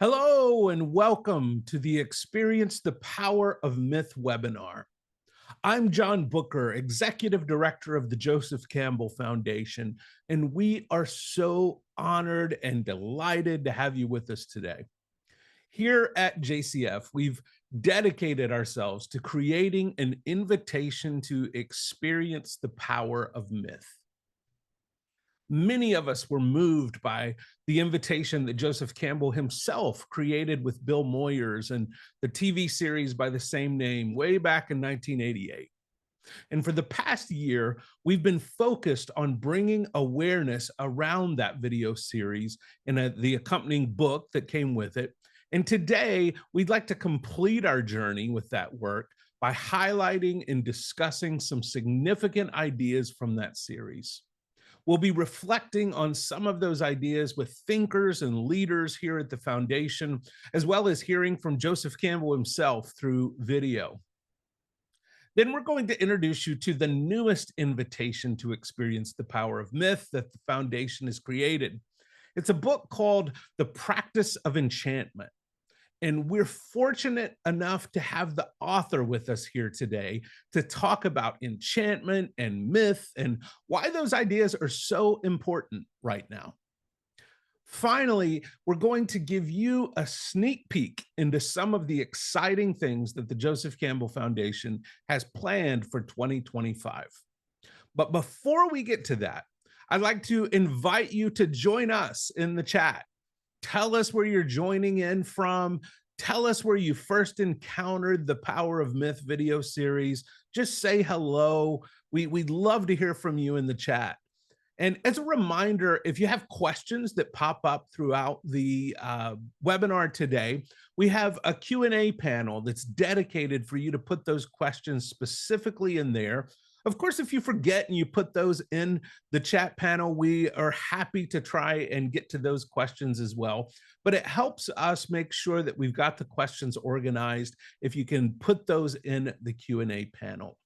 Hello and welcome to the Experience the Power of Myth webinar. I'm John Bucher, Executive Director of the Joseph Campbell Foundation, and we are so honored and delighted to have you with us today. Here at JCF, we've dedicated ourselves to creating an invitation to experience the power of myth. Many of us were moved by the invitation that Joseph Campbell himself created with Bill Moyers and the TV series by the same name way back in 1988. And for the past year, we've been focused on bringing awareness around that video series and the accompanying book that came with it. And today, we'd like to complete our journey with that work by highlighting and discussing some significant ideas from that series. We'll be reflecting on some of those ideas with thinkers and leaders here at the foundation, as well as hearing from Joseph Campbell himself through video. Then we're going to introduce you to the newest invitation to experience the power of myth that the foundation has created. It's a book called The Practice of Enchantment. And we're fortunate enough to have the author with us here today to talk about enchantment and myth and why those ideas are so important right now. Finally, we're going to give you a sneak peek into some of the exciting things that the Joseph Campbell Foundation has planned for 2025. But before we get to that, I'd like to invite you to join us in the chat. Tell us where you're joining in from. Tell us where you first encountered the Power of Myth video series. Just say hello. We'd love to hear from you in the chat. And as a reminder, if you have questions that pop up throughout the webinar today, we have a Q&A panel that's dedicated for you to put those questions specifically in there. Of course, if you forget and you put those in the chat panel, we are happy to try and get to those questions as well. But it helps us make sure that we've got the questions organized if you can put those in the Q&A panel.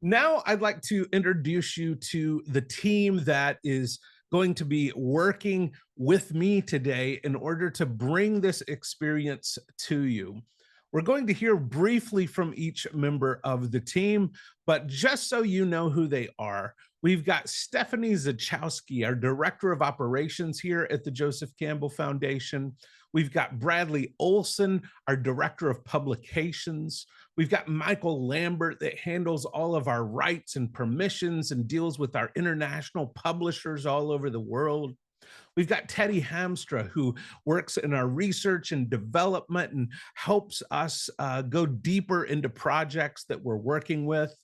Now, I'd like to introduce you to the team that is going to be working with me today in order to bring this experience to you. We're going to hear briefly from each member of the team, but just so you know who they are, we've got Stephanie Zachowski, our Director of Operations here at the Joseph Campbell Foundation. We've got Bradley Olson, our Director of Publications. We've got Michael Lambert that handles all of our rights and permissions and deals with our international publishers all over the world. We've got Teddy Hamstra, who works in our research and development and helps us go deeper into projects that we're working with.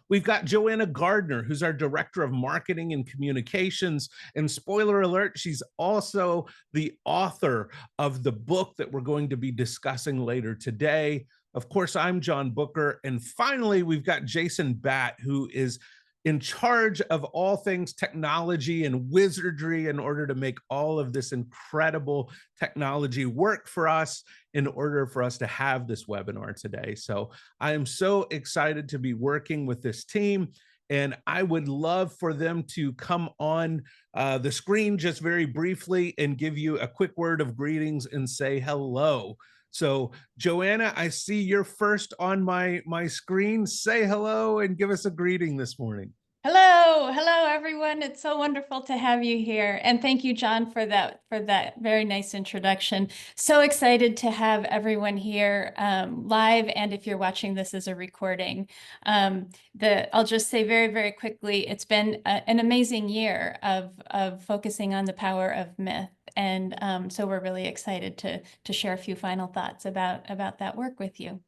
We've got Joanna Gardner, who's our Director of Marketing and Communications. And spoiler alert, she's also the author of the book that we're going to be discussing later today. Of course, I'm John Bucher. And finally, we've got Jason Batt, who is in charge of all things technology and wizardry in order to make all of this incredible technology work for us in order for us to have this webinar today. So I am so excited to be working with this team, and I would love for them to come on the screen just very briefly and give you a quick word of greetings and say hello. So Joanna, I see you're first on my screen. Say hello and give us a greeting this morning. Hello, everyone. It's so wonderful to have you here. And thank you, John, for that very nice introduction. So excited to have everyone here live, and if you're watching this as a recording. I'll just say very, very quickly, it's been an amazing year of focusing on the power of myth. And so we're really excited to share a few final thoughts about that work with you.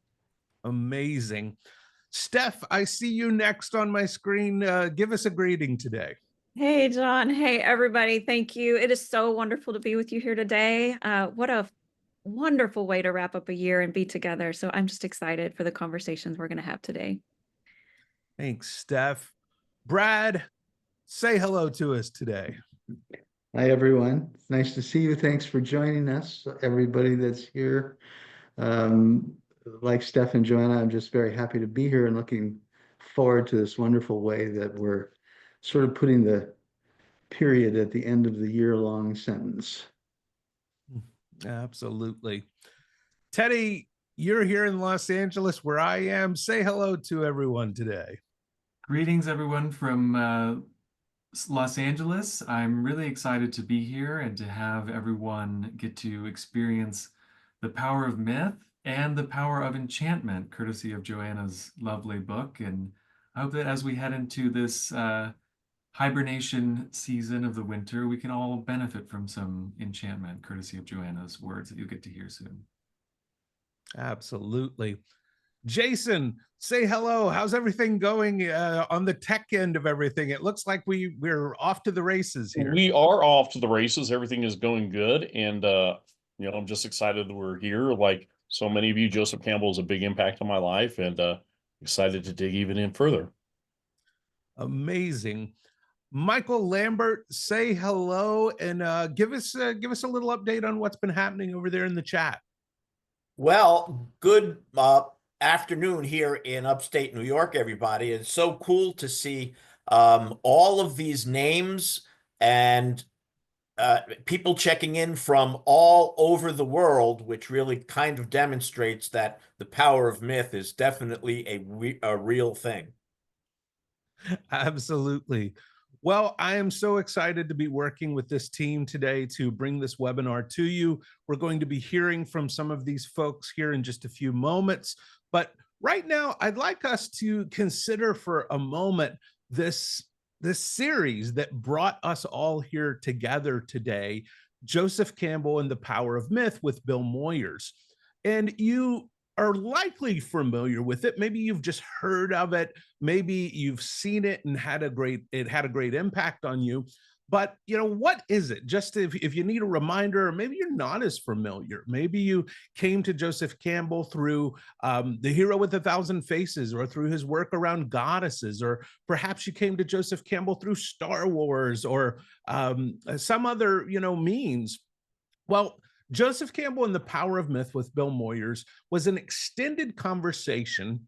Amazing. Steph, I see you next on my screen. Give us a greeting today. Hey, John. Hey, everybody. Thank you. It is so wonderful to be with you here today. What a wonderful way to wrap up a year and be together. So I'm just excited for the conversations we're going to have today. Thanks, Steph. Brad, say hello to us today. Hi, everyone. It's nice to see you. Thanks for joining us, everybody that's here. Like Steph and Joanna, I'm just very happy to be here and looking forward to this wonderful way that we're sort of putting the period at the end of the year-long sentence. Absolutely. Teddy, you're here in Los Angeles where I am. Say hello to everyone today. Greetings, everyone from Los Angeles. I'm really excited to be here and to have everyone get to experience the power of myth and the power of enchantment, courtesy of Joanna's lovely book. And I hope that as we head into this hibernation season of the winter, we can all benefit from some enchantment, courtesy of Joanna's words that you'll get to hear soon. Absolutely. Jason, say hello. How's everything going on the tech end of everything? It looks like we're off to the races here. We are off to the races. Everything is going good. And, I'm just excited that we're here. Like so many of you, Joseph Campbell is a big impact on my life, and excited to dig even in further. Amazing. Michael Lambert, say hello and give us a little update on what's been happening over there in the chat. Well, good afternoon here in upstate New York, everybody. It's so cool to see all of these names and people checking in from all over the world, which really kind of demonstrates that the power of myth is definitely a real thing. Absolutely. Well, I am so excited to be working with this team today to bring this webinar to you. We're going to be hearing from some of these folks here in just a few moments. But right now, I'd like us to consider for a moment this series that brought us all here together today, Joseph Campbell and the Power of Myth with Bill Moyers. And you are likely familiar with it. Maybe you've just heard of it. Maybe you've seen it and had a great impact on you. But what is it? Just if you need a reminder, or maybe you're not as familiar. Maybe you came to Joseph Campbell through The Hero with 1,000 Faces, or through his work around goddesses, or perhaps you came to Joseph Campbell through Star Wars, or some other means. Well, Joseph Campbell and the Power of Myth with Bill Moyers was an extended conversation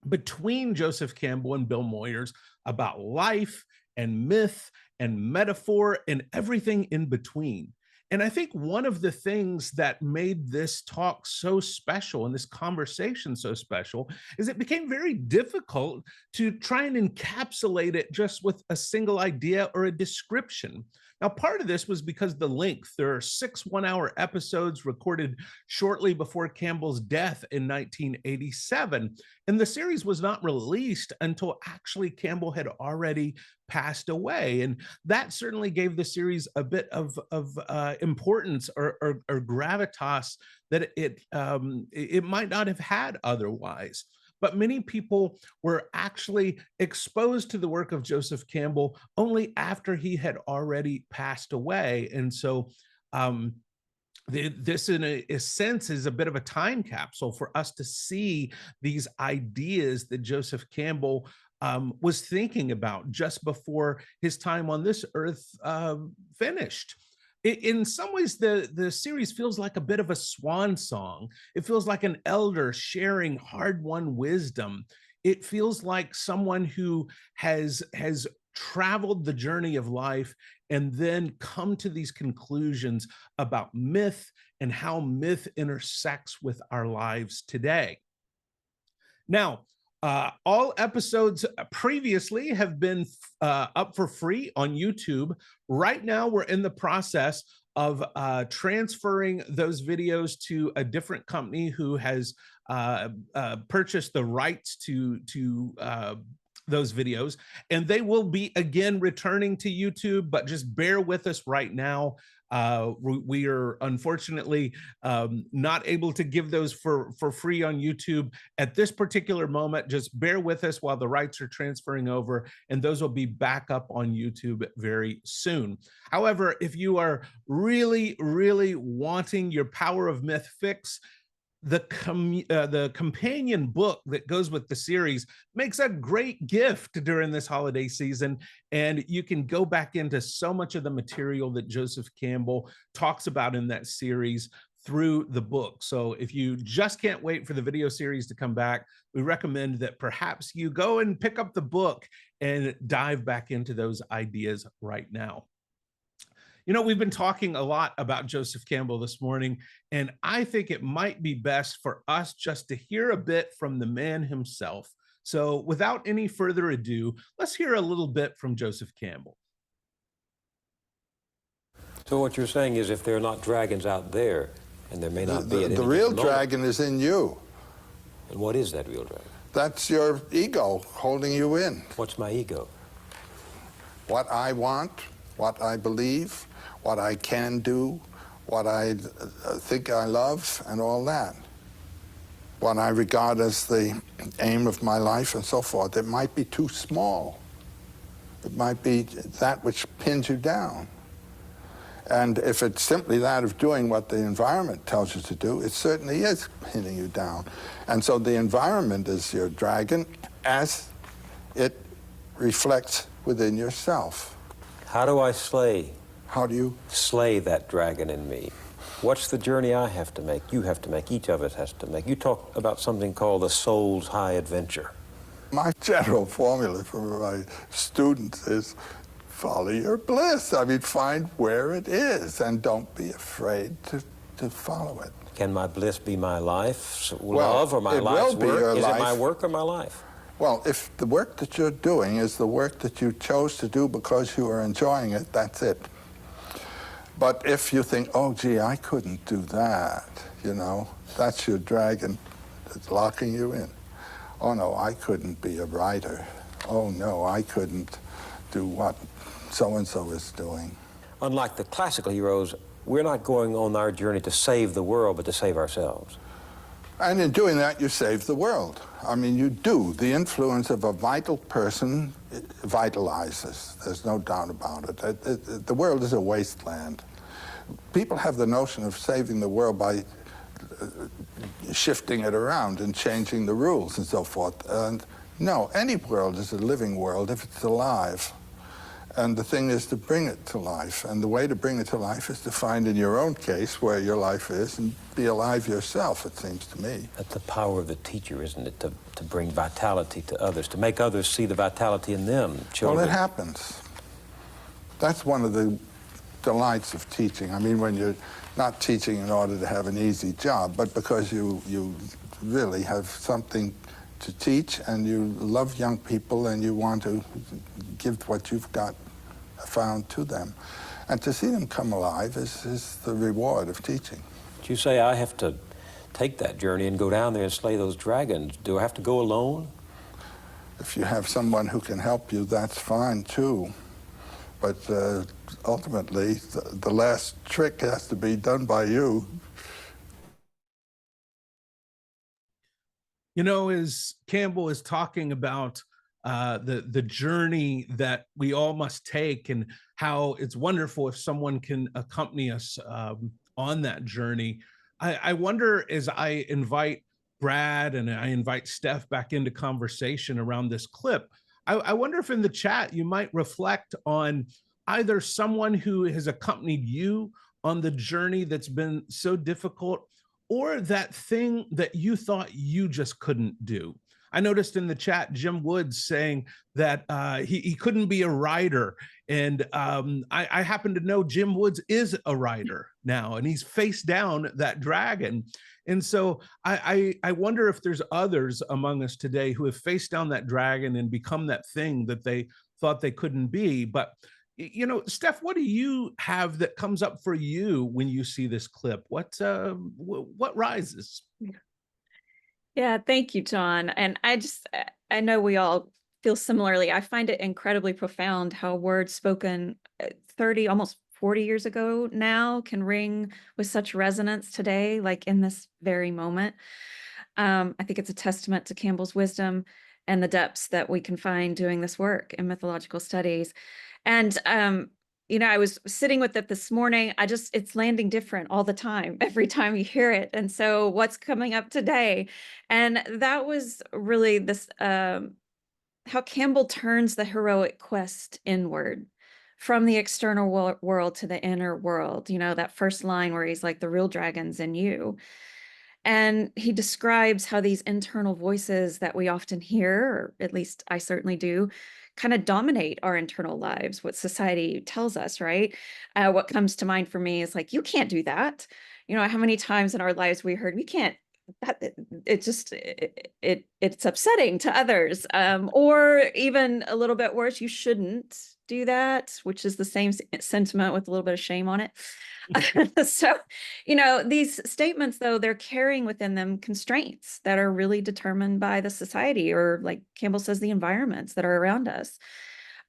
between Joseph Campbell and Bill Moyers about life and myth and metaphor and everything in between. And I think one of the things that made this talk so special and this conversation so special is it became very difficult to try and encapsulate it just with a single idea or a description. Now, part of this was because the length. There are 6 one-hour episodes recorded shortly before Campbell's death in 1987, and the series was not released until actually Campbell had already passed away. And that certainly gave the series a bit of importance or gravitas that it might not have had otherwise. But many people were actually exposed to the work of Joseph Campbell only after he had already passed away. And so this, in a sense, is a bit of a time capsule for us to see these ideas that Joseph Campbell was thinking about just before his time on this earth finished. In some ways, the series feels like a bit of a swan song. It feels like an elder sharing hard-won wisdom. It feels like someone who has traveled the journey of life and then come to these conclusions about myth and how myth intersects with our lives today. Now, all episodes previously have been up for free on YouTube. Right now, we're in the process of transferring those videos to a different company who has purchased the rights to those videos, and they will be again returning to YouTube, but just bear with us right now. We are unfortunately not able to give those for free on YouTube at this particular moment. Just bear with us while the rights are transferring over, and those will be back up on YouTube very soon. However, if you are really, really wanting your Power of Myth fix, the companion book that goes with the series makes a great gift during this holiday season, and you can go back into so much of the material that Joseph Campbell talks about in that series through the book. So if you just can't wait for the video series to come back, we recommend that perhaps you go and pick up the book and dive back into those ideas right now. You know, we've been talking a lot about Joseph Campbell this morning, and I think it might be best for us just to hear a bit from the man himself. So without any further ado, let's hear a little bit from Joseph Campbell. So what you're saying is if there are not dragons out there, and there may not be at any The real given moment, dragon is in you. and what is that real dragon? That's your ego holding you in. What's my ego? What I want, what I believe, what I can do, what I think I love, and all that. What I regard as the aim of my life and so forth. It might be too small. It might be that which pins you down. And if it's simply that of doing what the environment tells you to do, it certainly is pinning you down. And so the environment is your dragon as it reflects within yourself. How do I slay How do you? that dragon in me? What's the journey I have to make, you have to make, each of us has to make? You talk about something called the soul's high adventure. My general formula for my students is follow your bliss. I mean, find where it is and don't be afraid to follow it. Can my bliss be my life's Well, love or my it life's will be your work? Is it my life. work or my life? Well, if the work that you're doing is the work that you chose to do because you are enjoying it, that's it. But if you think, oh, gee, I couldn't do that, you know, that's your dragon that's locking you in. Oh, no, I couldn't be a writer. Oh, no, I couldn't do what so-and-so is doing. Unlike the classical heroes, we're not going on our journey to save the world, but to save ourselves. And in doing that, you save the world. I mean, you do. The influence of a vital person vitalizes. There's no doubt about it. The world is a wasteland. People have the notion of saving the world by shifting it around and changing the rules and so forth. And no, any world is a living world if it's alive. And the thing is to bring it to life. And the way to bring it to life is to find in your own case where your life is and be alive yourself, it seems to me. That's the power of the teacher, isn't it? To bring vitality to others, to make others see the vitality in them, children. Well, it happens. That's one of the delights of teaching. I mean, when you're not teaching in order to have an easy job, but because you really have something to teach and you love young people and you want to give what you've got found to them. And to see them come alive is the reward of teaching. But you say I have to take that journey and go down there and slay those dragons. Do I have to go alone? If you have someone who can help you, that's fine too. But ultimately, the last trick has to be done by you. You know, as Campbell is talking about the journey that we all must take and how it's wonderful if someone can accompany us on that journey, I wonder, as I invite Brad and I invite Steph back into conversation around this clip, I wonder if in the chat you might reflect on either someone who has accompanied you on the journey that's been so difficult, or that thing that you thought you just couldn't do. I noticed in the chat, Jim Woods saying that he couldn't be a writer. And I happen to know Jim Woods is a writer now, and he's faced down that dragon. And so I wonder if there's others among us today who have faced down that dragon and become that thing that they thought they couldn't be. But you know, Steph, what do you have that comes up for you when you see this clip? What rises? Yeah, thank you, John. And I know we all feel similarly. I find it incredibly profound how words spoken 30, almost 40 years ago now can ring with such resonance today, like in this very moment. I think it's a testament to Campbell's wisdom and the depths that we can find doing this work in mythological studies. And, you know, I was sitting with it this morning. It's landing different all the time, every time you hear it. And so what's coming up today? And that was really this, how Campbell turns the heroic quest inward from the external world to the inner world. You know, that first line where he's like, the real dragon's in you. And he describes how these internal voices that we often hear, or at least I certainly do, kind of dominate our internal lives, what society tells us, right? What comes to mind for me is like, you can't do that. How many times in our lives we heard, we can't, it's upsetting to others. Or even a little bit worse, you shouldn't do that, which is the same sentiment with a little bit of shame on it. So, these statements, though, they're carrying within them constraints that are really determined by the society, or like Campbell says, the environments that are around us.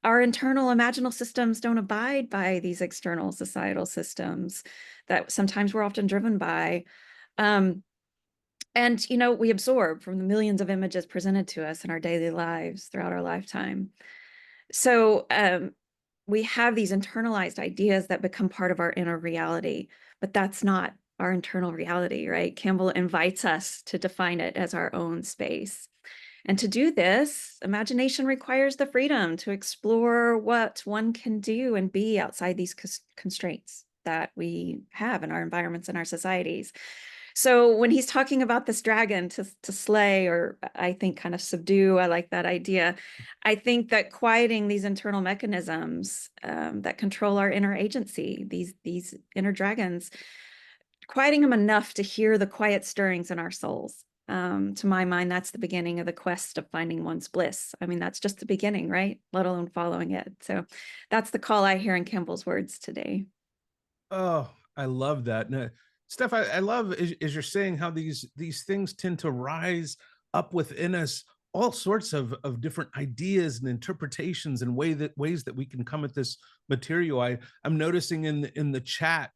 Our internal imaginal systems don't abide by these external societal systems that sometimes we're often driven by. And, we absorb from the millions of images presented to us in our daily lives throughout our lifetime. So, we have these internalized ideas that become part of our inner reality, but that's not our internal reality, right? Campbell invites us to define it as our own space. And to do this, imagination requires the freedom to explore what one can do and be outside these constraints that we have in our environments and our societies. So when he's talking about this dragon to slay, or I think kind of subdue, I like that idea. I think that quieting these internal mechanisms that control our inner agency, these inner dragons, quieting them enough to hear the quiet stirrings in our souls. To my mind, that's the beginning of the quest of finding one's bliss. I mean, that's just the beginning, right? Let alone following it. So that's the call I hear in Campbell's words today. Oh, I love that. Now, Steph, I love as you're saying how these things tend to rise up within us, all sorts of different ideas and interpretations and ways that we can come at this material. I'm noticing in the chat,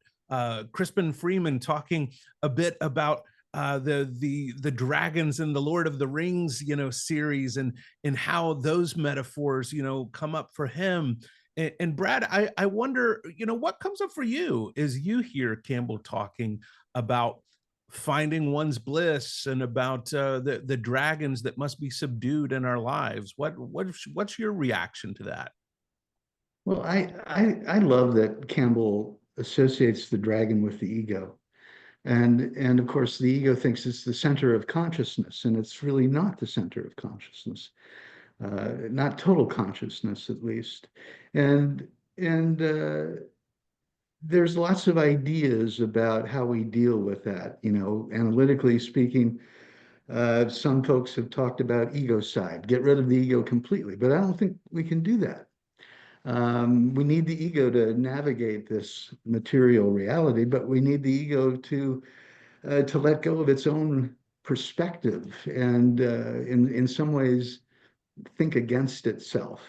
Crispin Freeman talking a bit about the dragons in the Lord of the Rings, series, and how those metaphors, come up for him. And Brad, I wonder, what comes up for you as you hear Campbell talking about finding one's bliss and about the dragons that must be subdued in our lives. What's your reaction to that? Well, I love that Campbell associates the dragon with the ego. And of course, the ego thinks it's the center of consciousness, and it's really not the center of consciousness. Not total consciousness, at least. And there's lots of ideas about how we deal with that. Analytically speaking, some folks have talked about egocide, get rid of the ego completely, but I don't think we can do that. We need the ego to navigate this material reality, but we need the ego to let go of its own perspective and in some ways think against itself,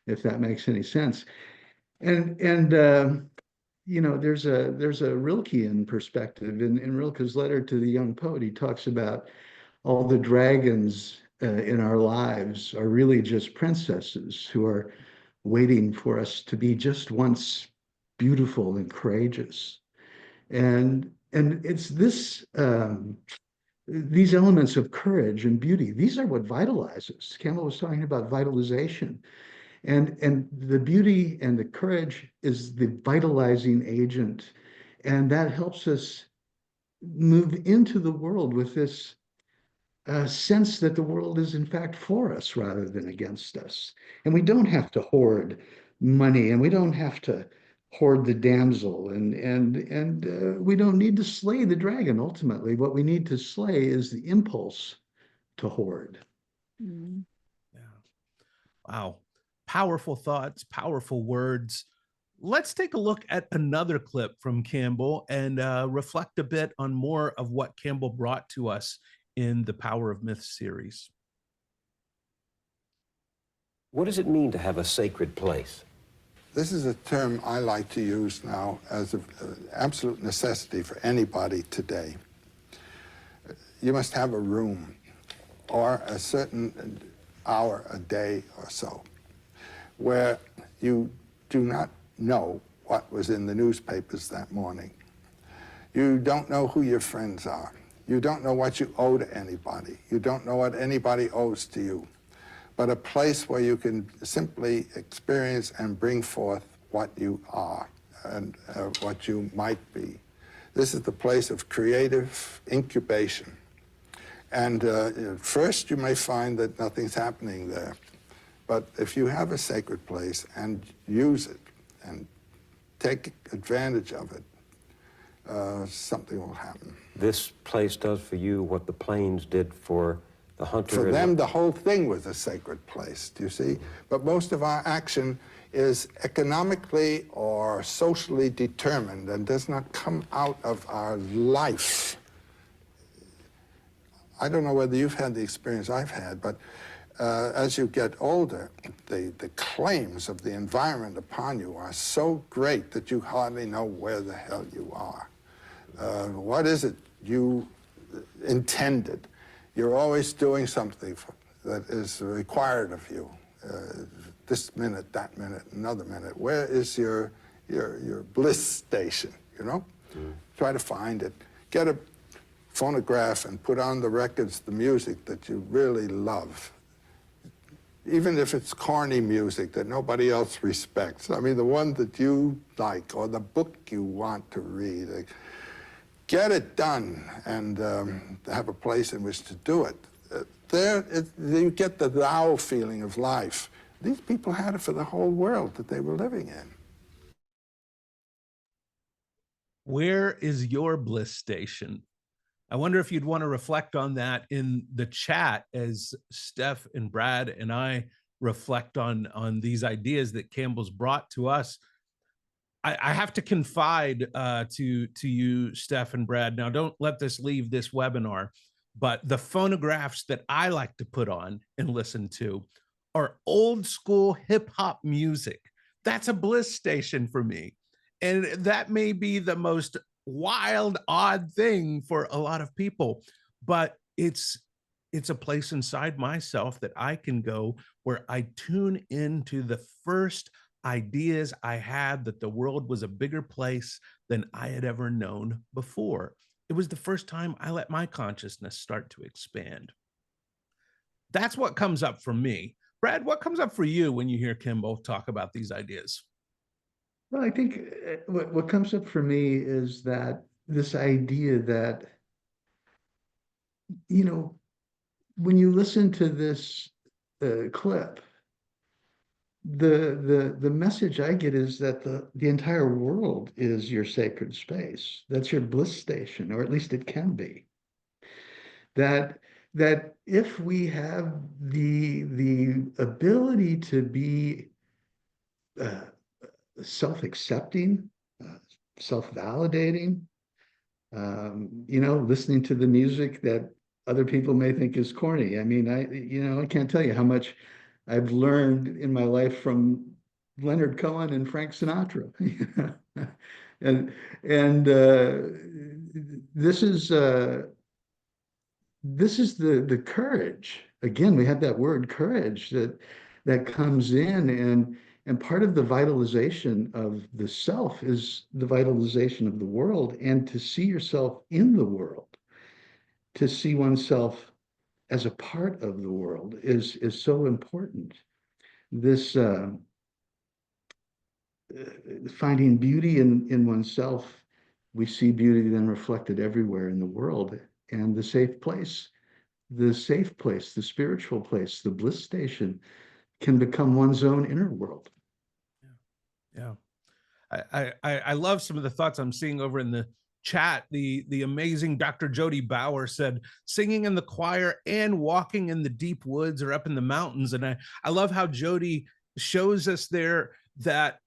if that makes any sense. And there's a Rilkean perspective in Rilke's letter to the young poet. He talks about all the dragons in our lives are really just princesses who are waiting for us to be just once beautiful and courageous. And it's this these elements of courage and beauty, these are what vitalizes. Campbell was talking about vitalization. And the beauty and the courage is the vitalizing agent. And that helps us move into the world with this sense that the world is in fact for us rather than against us. And we don't have to hoard money, and we don't have to hoard the damsel, and we don't need to slay the dragon. Ultimately, what we need to slay is the impulse to hoard. Mm. Yeah. Wow. Powerful thoughts, powerful words. Let's take a look at another clip from Campbell and reflect a bit on more of what Campbell brought to us in the Power of Myth series. What does it mean to have a sacred place? This is a term I like to use now as an absolute necessity for anybody today. You must have a room or a certain hour a day or so where you do not know what was in the newspapers that morning. You don't know who your friends are. You don't know what you owe to anybody. You don't know what anybody owes to you. But a place where you can simply experience and bring forth what you are and what you might be. This is the place of creative incubation. And at first you may find that nothing's happening there. But if you have a sacred place and use it and take advantage of it, something will happen. This place does for you what the plains did for the hunter. For them, the whole thing was a sacred place, do you see? But most of our action is economically or socially determined and does not come out of our life. I don't know whether you've had the experience I've had, but as you get older, the claims of the environment upon you are so great that you hardly know where the hell you are. What is it you intended? You're always doing something that is required of you. This minute, that minute, another minute. Where is your bliss station, you know? Try to find it. Get a phonograph and put on the records, the music that you really love. Even if it's corny music that nobody else respects. I mean, the one that you like or the book you want to read. Get it done and have a place in which to do it. You get the thou feeling of life. These people had it for the whole world that they were living in. Where is your bliss station? I wonder if you'd want to reflect on that in the chat as Steph and Brad and I reflect on these ideas that Campbell's brought to us. I have to confide to you, Steph and Brad. Now, don't let this leave this webinar, but the phonographs that I like to put on and listen to are old school hip hop music. That's a bliss station for me. And that may be the most wild, odd thing for a lot of people, but it's a place inside myself that I can go where I tune into the first ideas I had that the world was a bigger place than I had ever known before. It was the first time I let my consciousness start to expand. That's what comes up for me. Brad, what comes up for you when you hear Campbell talk about these ideas? Well, I think what comes up for me is that this idea that, you know, when you listen to this clip, the message I get is that the entire world is your sacred space. That's your bliss station, or at least it can be. That if we have the ability to be self-accepting, self-validating, you know, listening to the music that other people may think is corny. I mean, I can't tell you how much I've learned in my life from Leonard Cohen and Frank Sinatra. and this is the courage. Again, we have that word courage that comes in, and part of the vitalization of the self is the vitalization of the world, and to see yourself in the world, to see oneself as a part of the world is so important. This finding beauty in oneself, we see beauty then reflected everywhere in the world. And the safe place, the spiritual place, the bliss station can become one's own inner world. Yeah. I love some of the thoughts I'm seeing over in the chat. The amazing Dr. Jody Bauer said, singing in the choir and walking in the deep woods or up in the mountains. And I love how Jody shows us there that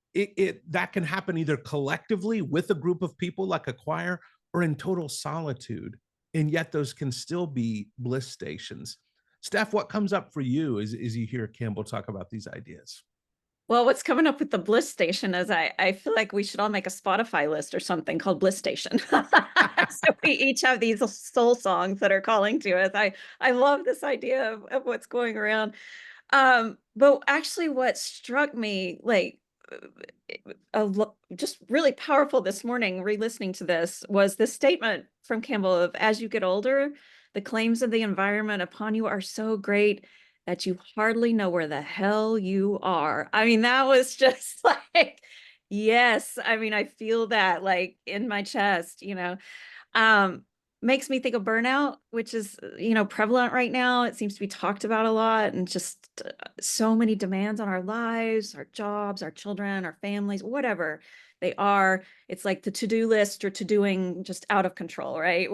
that can happen either collectively with a group of people like a choir or in total solitude. And yet those can still be bliss stations. Steph, what comes up for you as you hear Campbell talk about these ideas? Well, what's coming up with the Bliss Station is I feel like we should all make a Spotify list or something called Bliss Station. So we each have these soul songs that are calling to us. I love this idea of what's going around. But actually what struck me like just really powerful this morning, re-listening to this, was this statement from Campbell of, as you get older, the claims of the environment upon you are so great that you hardly know where the hell you are. I mean, that was just like, Yes, I mean, I feel that like in my chest, um, makes me think of burnout, which is, prevalent right now. It seems to be talked about a lot, and just so many demands on our lives, our jobs, our children, our families, whatever they are. It's like the to-do list or to-doing just out of control, right?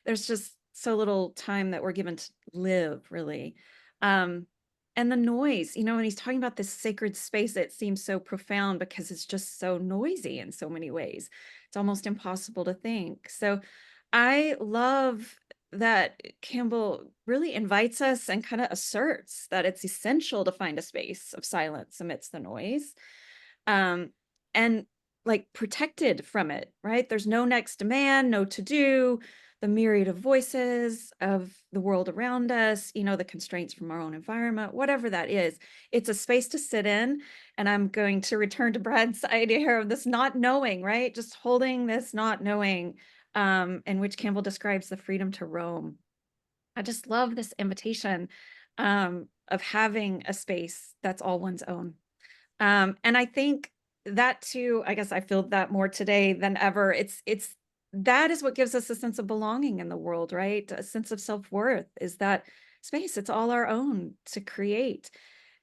There's just so little time that we're given to live, really. Um, and the noise, when he's talking about this sacred space, it seems so profound because it's just so noisy in so many ways. It's almost impossible to think. So I love that Campbell really invites us and kind of asserts that it's essential to find a space of silence amidst the noise. And like protected from it, right? There's no next demand, no to do, the myriad of voices of the world around us, the constraints from our own environment, whatever that is. It's a space to sit in. And I'm going to return to Brad's idea here of this not knowing, right? Just holding this not knowing, in which Campbell describes the freedom to roam. I just love this invitation of having a space that's all one's own. And I think that too, I guess I feel that more today than ever. That is what gives us a sense of belonging in the world, right? A sense of self-worth is that space. It's all our own to create.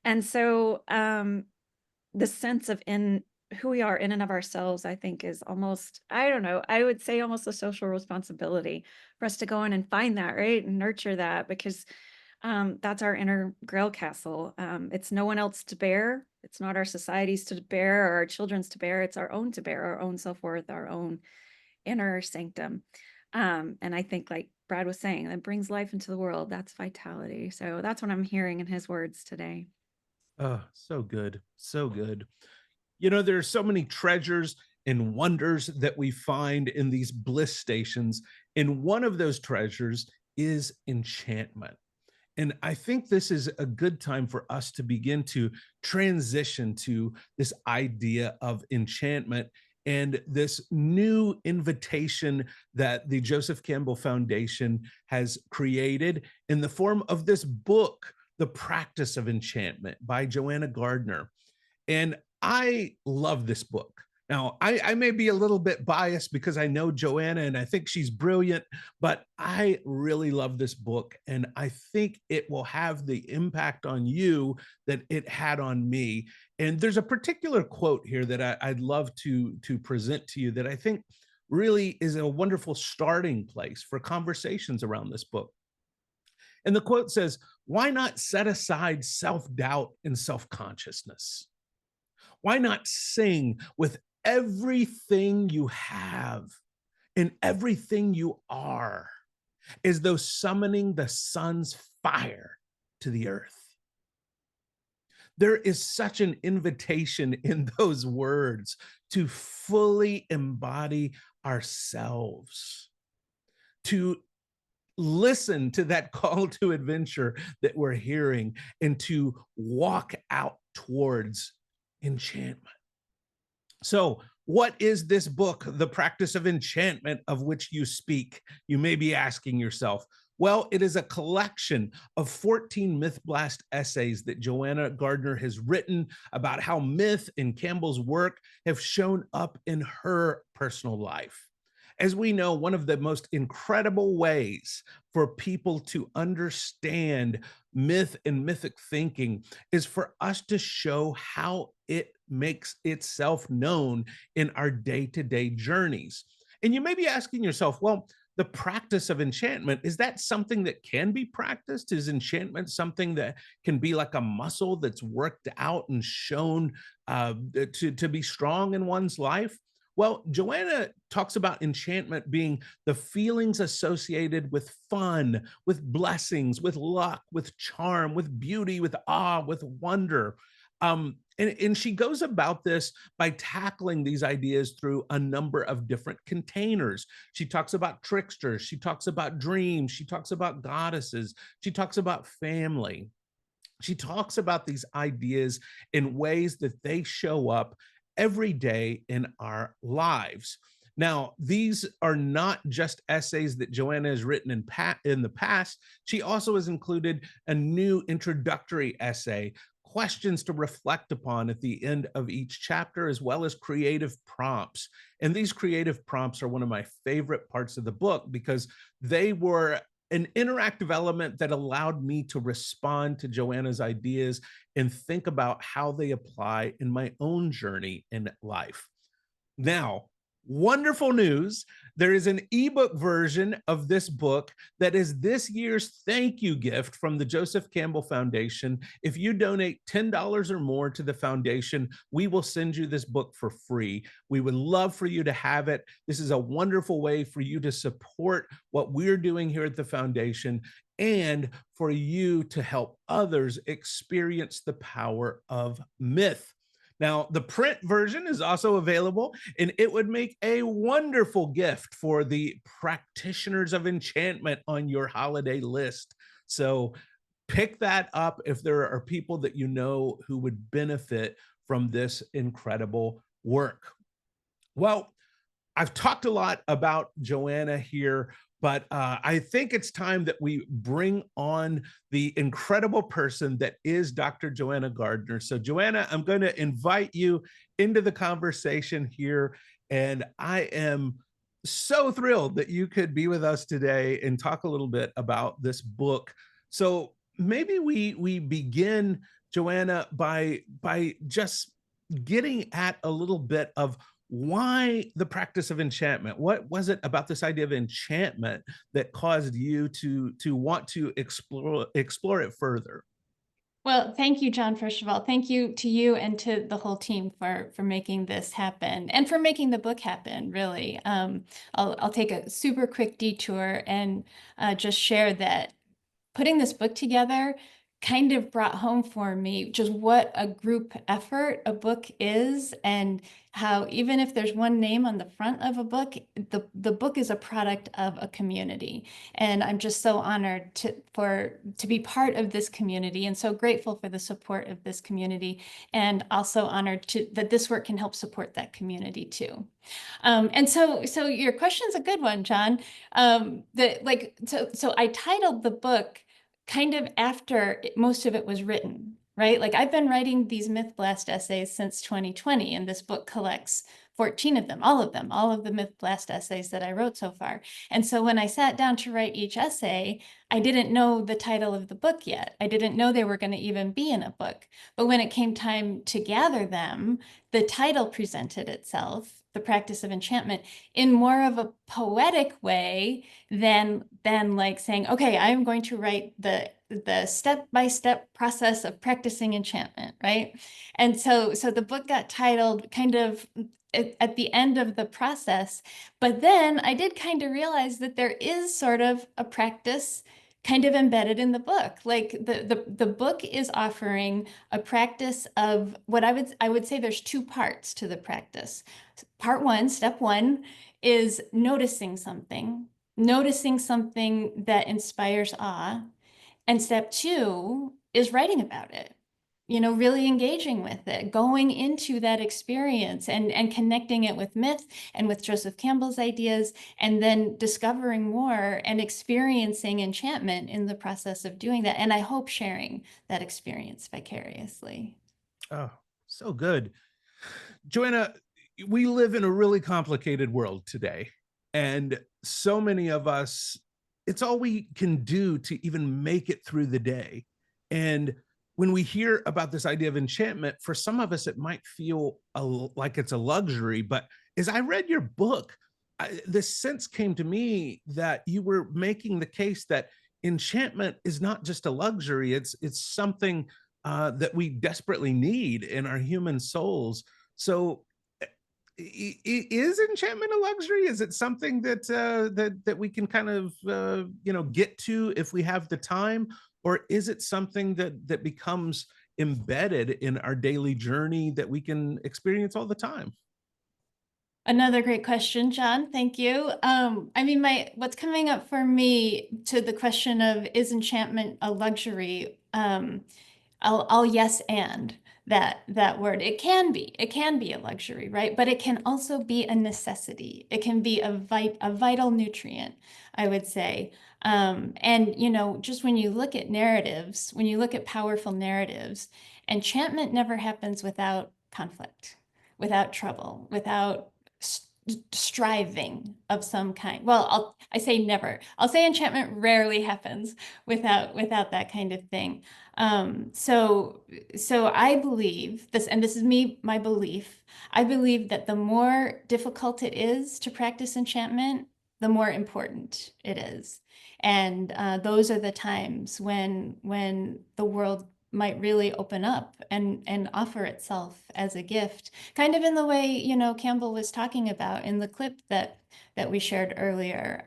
And so the sense of who we are in and of ourselves, I think, is almost, I don't know, I would say almost a social responsibility for us to go in and find that, right? And nurture that, because that's our inner Grail castle. It's no one else to bear. It's not our society's to bear or our children's to bear. It's our own to bear, our own self-worth, our own inner sanctum. And I think, like Brad was saying, that brings life into the world. That's vitality. So that's what I'm hearing in his words today. Oh, so good. So good. There are so many treasures and wonders that we find in these bliss stations. And one of those treasures is enchantment. And I think this is a good time for us to begin to transition to this idea of enchantment and this new invitation that the Joseph Campbell Foundation has created in the form of this book, The Practice of Enchantment by Joanna Gardner. And I love this book. Now, I may be a little bit biased because I know Joanna and I think she's brilliant, but I really love this book. And I think it will have the impact on you that it had on me. And there's a particular quote here that I'd love to present to you that I think really is a wonderful starting place for conversations around this book. And the quote says, "Why not set aside self-doubt and self-consciousness? Why not sing with everything you have and everything you are, as though summoning the sun's fire to the earth?" There is such an invitation in those words to fully embody ourselves, to listen to that call to adventure that we're hearing, and to walk out towards enchantment. So, what is this book, The Practice of Enchantment, of which you speak? You may be asking yourself. Well, it is a collection of 14 MythBlast essays that Joanna Gardner has written about how myth and Campbell's work have shown up in her personal life. As we know, one of the most incredible ways for people to understand myth and mythic thinking is for us to show how it makes itself known in our day-to-day journeys. And you may be asking yourself, well, the practice of enchantment, is that something that can be practiced? Is enchantment something that can be like a muscle that's worked out and shown to be strong in one's life? Well, Joanna talks about enchantment being the feelings associated with fun, with blessings, with luck, with charm, with beauty, with awe, with wonder. And she goes about this by tackling these ideas through a number of different containers. She talks about tricksters. She talks about dreams. She talks about goddesses. She talks about family. She talks about these ideas in ways that they show up every day in our lives. Now, these are not just essays that Joanna has written in the past. She also has included a new introductory essay questions to reflect upon at the end of each chapter, as well as creative prompts. And these creative prompts are one of my favorite parts of the book because they were an interactive element that allowed me to respond to Joanna's ideas and think about how they apply in my own journey in life. Now, wonderful news. There is an ebook version of this book that is this year's thank you gift from the Joseph Campbell Foundation. If you donate $10 or more to the foundation, we will send you this book for free. We would love for you to have it. This is a wonderful way for you to support what we're doing here at the foundation and for you to help others experience the power of myth. Now, the print version is also available, and it would make a wonderful gift for the practitioners of enchantment on your holiday list. So pick that up if there are people that you know who would benefit from this incredible work. Well, I've talked a lot about Joanna here, but I think it's time that we bring on the incredible person that is Dr. Joanna Gardner. So Joanna, I'm going to invite you into the conversation here. And I am so thrilled that you could be with us today and talk a little bit about this book. So maybe we begin, Joanna, by just getting at a little bit of why the practice of enchantment. What was it about this idea of enchantment that caused you to want to explore it further? Well, thank you, John, first of all. Thank you to you and to the whole team for making this happen and for making the book happen, really. I'll take a super quick detour and just share that putting this book together kind of brought home for me just what a group effort a book is, and how even if there's one name on the front of a book, the book is a product of a community. And I'm just so honored to be part of this community, and so grateful for the support of this community, and also honored that this work can help support that community too. And so your question's a good one, John. So I titled the book kind of after most of it was written, right? Like I've been writing these MythBlast essays since 2020, and this book collects 14 of them, all of the MythBlast essays that I wrote so far. And so when I sat down to write each essay, I didn't know the title of the book yet. I didn't know they were going to even be in a book. But when it came time to gather them, the title presented itself, The Practice of Enchantment, in more of a poetic way than like saying, okay, I'm going to write the step-by-step process of practicing enchantment, right? And so the book got titled kind of at the end of the process. But then I did kind of realize that there is sort of a practice kind of embedded in the book. Like the book is offering a practice of what I would say there's two parts to the practice. Part one, step one, is noticing something that inspires awe. And step two is writing about it, really engaging with it, going into that experience and connecting it with myth and with Joseph Campbell's ideas, and then discovering more and experiencing enchantment in the process of doing that. And I hope sharing that experience vicariously. Oh, so good. Joanna, we live in a really complicated world today, and so many of us, it's all we can do to even make it through the day. And when we hear about this idea of enchantment, for some of us, it might feel like it's a luxury. But as I read your book, the sense came to me that you were making the case that enchantment is not just a luxury. It's something that we desperately need in our human souls. So is enchantment a luxury? Is it something that we can kind of get to if we have the time? Or is it something that becomes embedded in our daily journey that we can experience all the time? Another great question, John. Thank you. What's coming up for me to the question of, is enchantment a luxury? I'll yes and that word. It can be a luxury, right? But it can also be a necessity. It can be a vital nutrient, I would say. And just when you look at narratives, when you look at powerful narratives, Enchantment never happens without conflict, without trouble, without striving of some kind. Well, I say never. I'll say enchantment rarely happens without that kind of thing. So I believe this, and this is my belief. I believe that the more difficult it is to practice enchantment, the more important it is. And those are the times when the world might really open up and offer itself as a gift, kind of in the way, you know, Campbell was talking about in the clip that we shared earlier.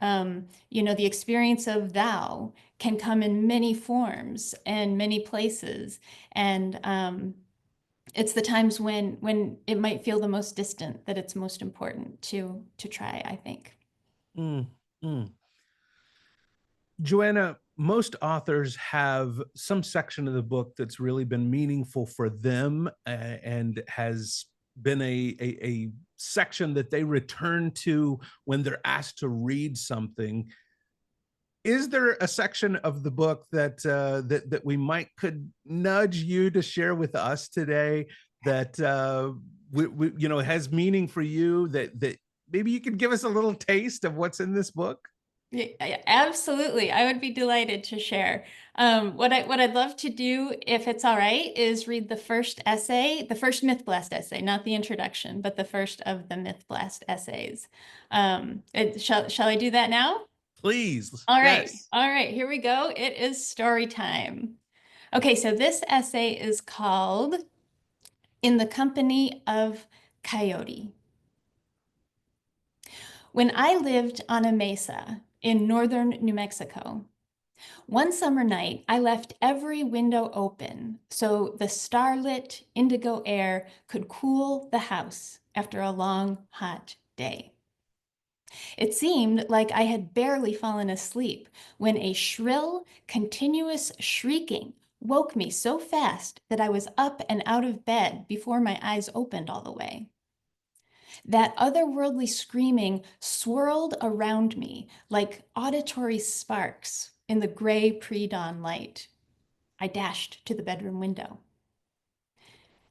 You know, the experience of thou can come in many forms and many places. And it's the times when it might feel the most distant that it's most important to try, I think. Mm, mm. Joanna, most authors have some section of the book that's really been meaningful for them and has been a section that they return to when they're asked to read something. Is there a section of the book that that we could nudge you to share with us today that we you know has meaning for you, that maybe you could give us a little taste of what's in this book? Yeah, absolutely. I would be delighted to share. What I'd love to do, if it's all right, is read the first essay, the first MythBlast essay, not the introduction, but the first of the MythBlast essays. Shall I do that now? Please. All right. Yes. All right, here we go. It is story time. Okay, so this essay is called In the Company of Coyote. When I lived on a mesa in northern New Mexico, one summer night, I left every window open so the starlit indigo air could cool the house after a long, hot day. It seemed like I had barely fallen asleep when a shrill, continuous shrieking woke me so fast that I was up and out of bed before my eyes opened all the way. That otherworldly screaming swirled around me like auditory sparks in the gray pre-dawn light. I dashed to the bedroom window.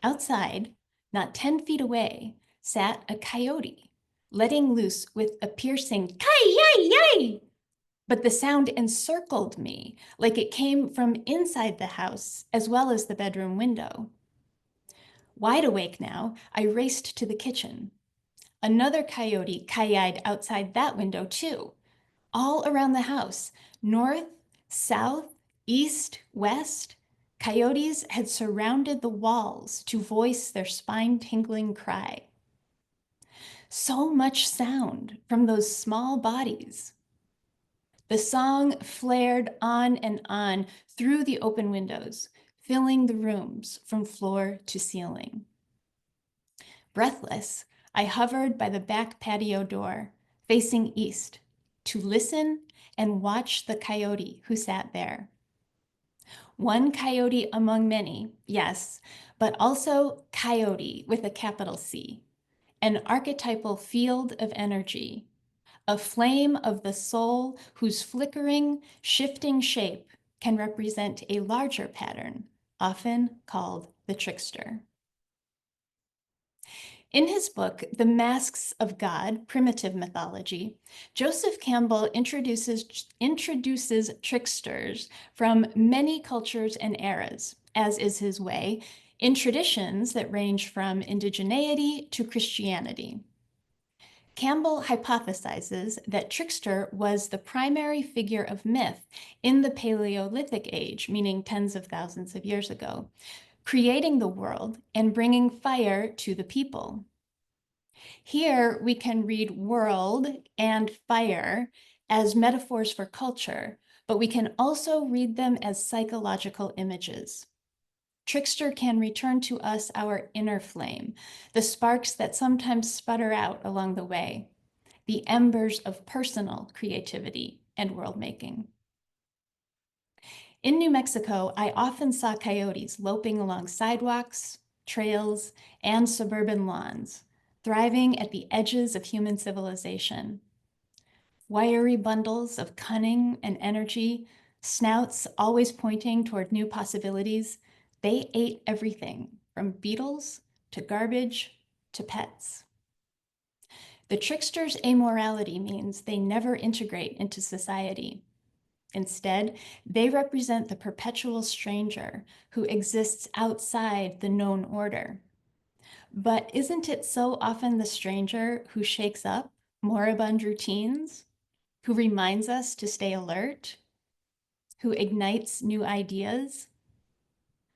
Outside, not 10 feet away, sat a coyote, letting loose with a piercing ki-yay-yay. But the sound encircled me like it came from inside the house as well as the bedroom window. Wide awake now, I raced to the kitchen. Another coyote ki-yayed outside that window too. All around the house, north, south, east, west, coyotes had surrounded the walls to voice their spine-tingling cry. So much sound from those small bodies. The song flared on and on through the open windows, filling the rooms from floor to ceiling. Breathless, I hovered by the back patio door, facing east, to listen and watch the coyote who sat there. One coyote among many, yes, but also coyote with a capital C, an archetypal field of energy, a flame of the soul whose flickering, shifting shape can represent a larger pattern, often called the trickster. In his book, The Masks of God, Primitive Mythology, Joseph Campbell introduces tricksters from many cultures and eras, as is his way, in traditions that range from indigeneity to Christianity. Campbell hypothesizes that trickster was the primary figure of myth in the Paleolithic age, meaning tens of thousands of years ago, creating the world and bringing fire to the people. Here we can read world and fire as metaphors for culture, but we can also read them as psychological images. Trickster can return to us our inner flame, the sparks that sometimes sputter out along the way, the embers of personal creativity and world-making. In New Mexico, I often saw coyotes loping along sidewalks, trails, and suburban lawns, thriving at the edges of human civilization. Wiry bundles of cunning and energy, snouts always pointing toward new possibilities, They ate everything from beetles to garbage to pets. The trickster's amorality means they never integrate into society. Instead, they represent the perpetual stranger who exists outside the known order. But isn't it so often the stranger who shakes up moribund routines, who reminds us to stay alert, who ignites new ideas?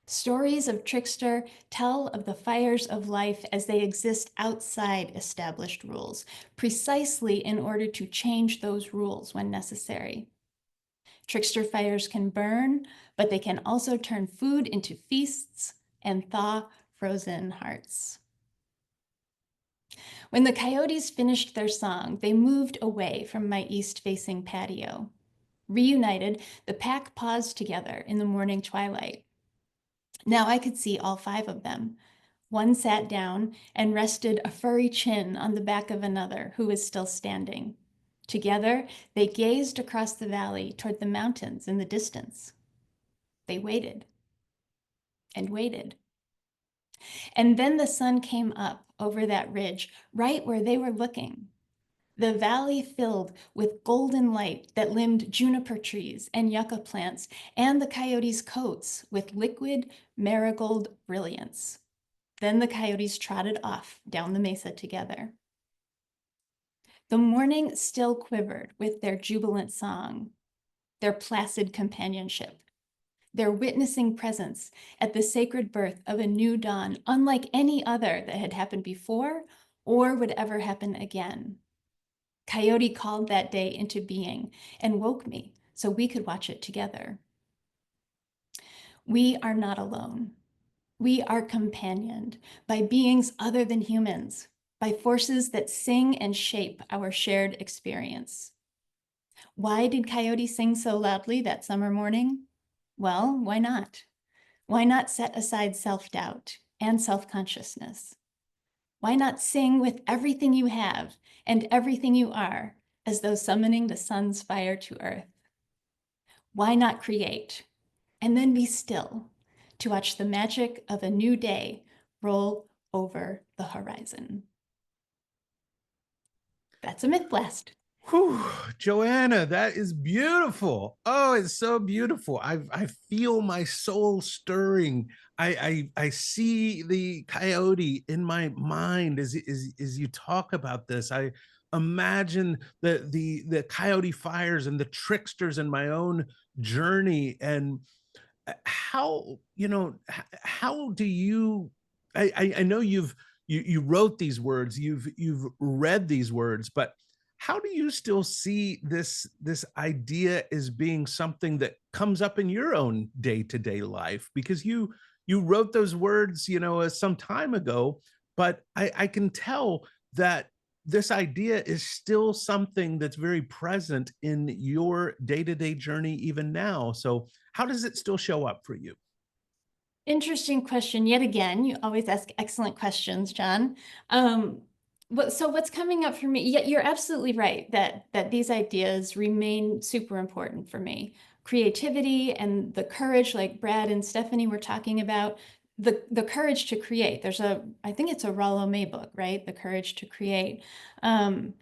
Stories of trickster tell of the fires of life as they exist outside established rules, precisely in order to change those rules when necessary. Trickster fires can burn, but they can also turn food into feasts and thaw frozen hearts. When the coyotes finished their song, they moved away from my east-facing patio. Reunited, the pack paused together in the morning twilight. Now I could see all 5 of them. One sat down and rested a furry chin on the back of another who was still standing. Together, they gazed across the valley toward the mountains in the distance. They waited and waited. And then the sun came up over that ridge, right where they were looking. The valley filled with golden light that limned juniper trees and yucca plants and the coyotes' coats with liquid marigold brilliance. Then the coyotes trotted off down the mesa together. The morning still quivered with their jubilant song, their placid companionship, their witnessing presence at the sacred birth of a new dawn, unlike any other that had happened before or would ever happen again. Coyote called that day into being and woke me so we could watch it together. We are not alone. We are companioned by beings other than humans, by forces that sing and shape our shared experience. Why did Coyote sing so loudly that summer morning? Well, why not? Why not set aside self-doubt and self-consciousness? Why not sing with everything you have and everything you are, as though summoning the sun's fire to earth? Why not create and then be still to watch the magic of a new day roll over the horizon? That's a myth blast. Whew, Joanna, that is beautiful. Oh, it's so beautiful. I feel my soul stirring. I see the coyote in my mind as you talk about this. I imagine the coyote fires and the tricksters in my own journey. And how, how do you, I know you wrote these words, you've read these words, but how do you still see this idea as being something that comes up in your own day-to-day life? Because you wrote those words, some time ago, but I can tell that this idea is still something that's very present in your day-to-day journey even now. So how does it still show up for you? Interesting question. Yet again, you always ask excellent questions, John. So what's coming up for me? Yeah, you're absolutely right that these ideas remain super important for me. Creativity and the courage, like Brad and Stephanie were talking about, the courage to create. I think it's a Rollo May book, right? The Courage to Create. And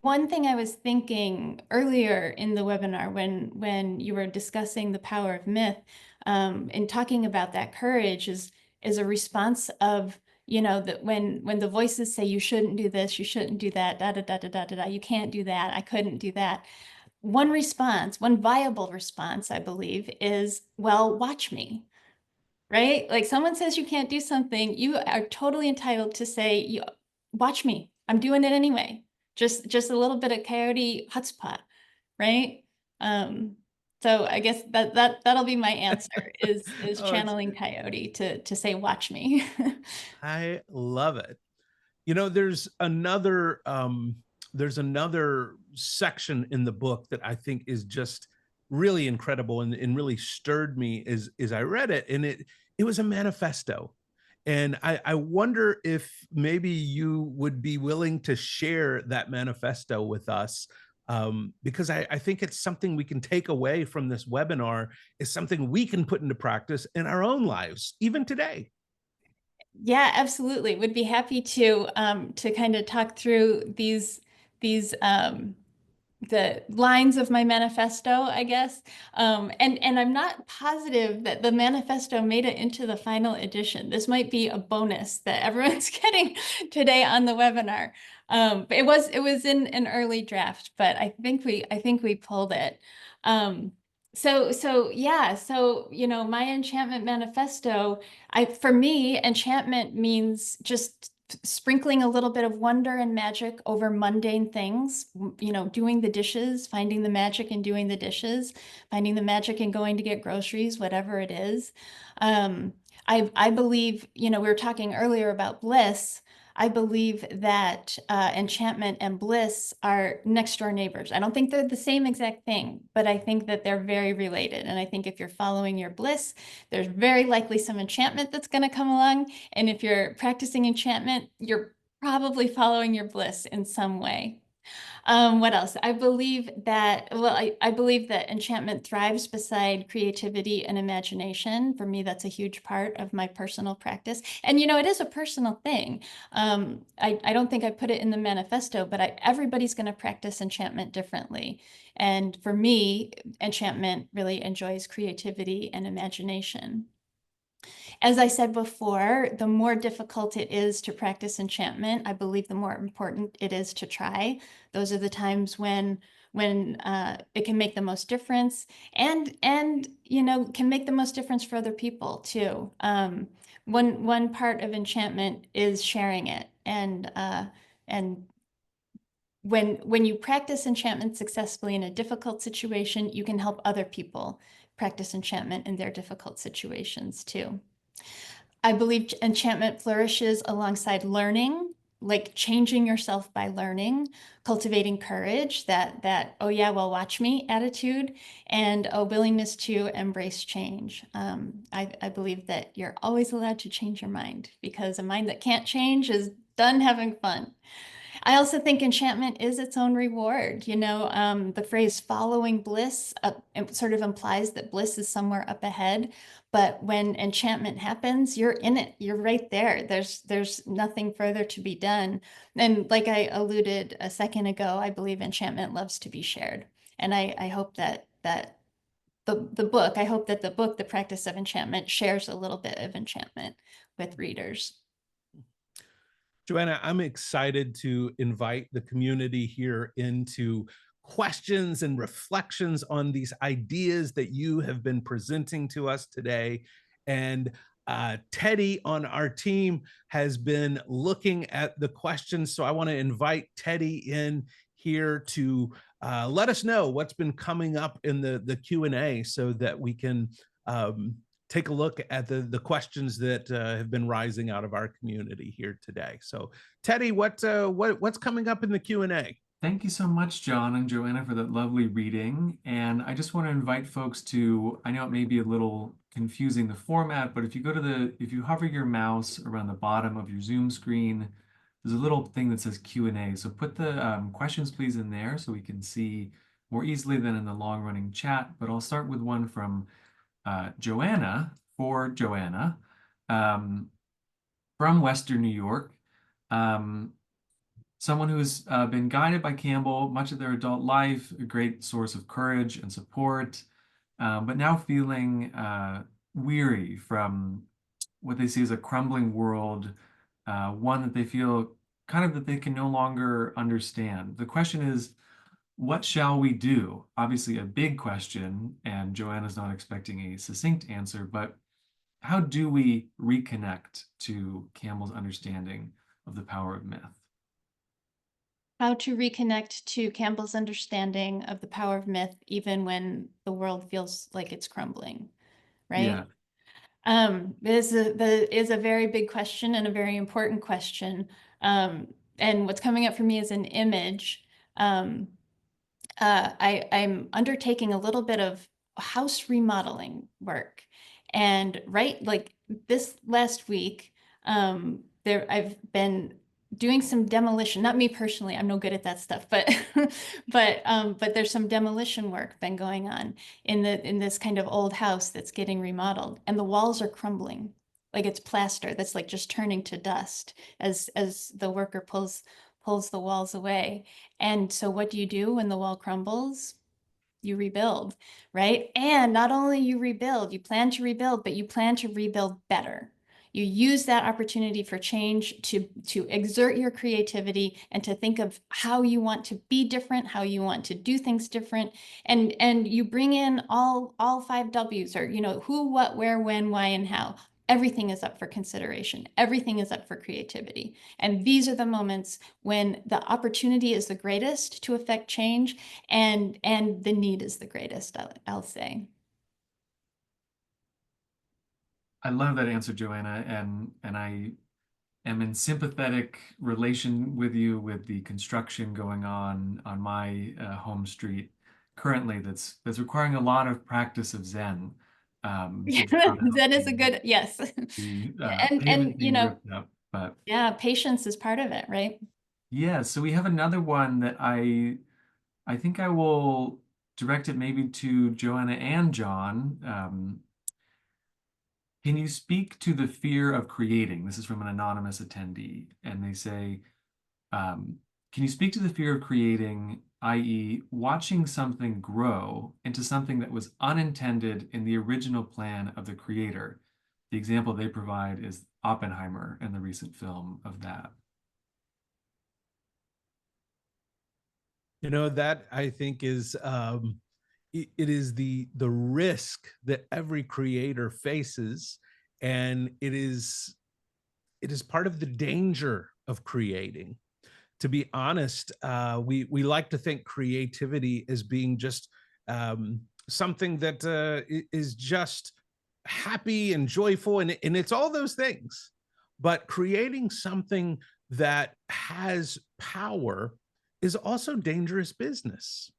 one thing I was thinking earlier in the webinar when you were discussing the power of myth, and talking about that courage is a response of, that when the voices say you shouldn't do this, you shouldn't do that, da da da da da da, you can't do that, I couldn't do that. One viable response, I believe, is, well, watch me. Right? Like someone says you can't do something, you are totally entitled to say, watch me, I'm doing it anyway. Just a little bit of coyote chutzpah, right? So I guess that'll be my answer is Oh, channeling coyote to say, watch me. I love it. There's another section in the book that I think is just really incredible and really stirred me as I read it. And it was a manifesto. And I wonder if maybe you would be willing to share that manifesto with us. because I think it's something we can take away from this webinar, is something we can put into practice in our own lives, even today. Yeah, absolutely. Would be happy to kind of talk through these the lines of my manifesto, I guess. And I'm not positive that the manifesto made it into the final edition. This might be a bonus that everyone's getting today on the webinar. But it was in an early draft, but I think we pulled it. So yeah, so my enchantment manifesto, for me, enchantment means just sprinkling a little bit of wonder and magic over mundane things, doing the dishes, finding the magic in doing the dishes, finding the magic in going to get groceries, whatever it is. I believe, we were talking earlier about bliss. I believe that enchantment and bliss are next door neighbors. I don't think they're the same exact thing, but I think that they're very related. And I think if you're following your bliss, there's very likely some enchantment that's going to come along. And if you're practicing enchantment, you're probably following your bliss in some way. What else? I believe that, I believe that enchantment thrives beside creativity and imagination. For me, that's a huge part of my personal practice. And, it is a personal thing. I don't think I put it in the manifesto, but everybody's going to practice enchantment differently. And for me, enchantment really enjoys creativity and imagination. As I said before, the more difficult it is to practice enchantment, I believe the more important it is to try. Those are the times when it can make the most difference, and can make the most difference for other people too. One part of enchantment is sharing it, and when you practice enchantment successfully in a difficult situation, you can help other people practice enchantment in their difficult situations too. I believe enchantment flourishes alongside learning, like changing yourself by learning, cultivating courage, that oh yeah, well, watch me attitude, and a willingness to embrace change. I believe that you're always allowed to change your mind, because a mind that can't change is done having fun. I also think enchantment is its own reward. The phrase following bliss sort of implies that bliss is somewhere up ahead. But when enchantment happens, you're in it. You're right there. There's nothing further to be done. And like I alluded a second ago, I believe enchantment loves to be shared. And I hope that the book, The Practice of Enchantment, shares a little bit of enchantment with readers. Joanna, I'm excited to invite the community here into questions and reflections on these ideas that you have been presenting to us today. And Teddy on our team has been looking at the questions. So I want to invite Teddy in here to let us know what's been coming up in the Q&A, so that we can take a look at the questions that have been rising out of our community here today. So Teddy, what's coming up in the Q&A? Thank you so much, John and Joanna, for that lovely reading. And I just want to invite folks to, I know it may be a little confusing, the format, but if you hover your mouse around the bottom of your Zoom screen, there's a little thing that says Q&A. So put the questions please in there so we can see more easily than in the long running chat. But I'll start with one from Joanna, from Western New York. Someone who's been guided by Campbell much of their adult life, a great source of courage and support, but now feeling weary from what they see as a crumbling world, one that they feel that they can no longer understand. The question is, what shall we do? Obviously a big question, and Joanna's not expecting a succinct answer, but how do we reconnect to Campbell's understanding of the power of myth? How to reconnect to Campbell's understanding of the power of myth, even when the world feels like it's crumbling, right? Yeah. This is a very big question and a very important question. And what's coming up for me is an image. I'm undertaking a little bit of house remodeling work, and like this last week, I've been doing some demolition. Not me personally, I'm no good at that stuff, but but there's some demolition work been going on in this kind of old house that's getting remodeled, and the walls are crumbling. Like it's plaster that's like just turning to dust as the worker pulls the walls away. And so what do you do when the wall crumbles? You rebuild, right? And not only you rebuild, you plan to rebuild, but you plan to rebuild better. You use that opportunity for change to exert your creativity and to think of how you want to be different, how you want to do things different. And you bring in all 5 W's, or, you know, who, what, where, when, why, and how. Everything is up for consideration. Everything is up for creativity. And these are the moments when the opportunity is the greatest to affect change, and the need is the greatest, I'll say. I love that answer, Joanna, and I am in sympathetic relation with you with the construction going on my home street currently. That's requiring a lot of practice of Zen. That is a good, yes. The and pavement you being know, ripped up, but yeah, patience is part of it, right? yeah. So we have another one that I think I will direct it maybe to Joanna and John. Can you speak to the fear of creating? This is from an anonymous attendee, and they say, can you speak to the fear of creating, i.e., watching something grow into something that was unintended in the original plan of the creator? The example they provide is Oppenheimer and the recent film of that. You know, that I think is it is the risk that every creator faces, and it is part of the danger of creating. To be honest, we like to think creativity as being just something that is just happy and joyful, and it's all those things. But creating something that has power is also dangerous business.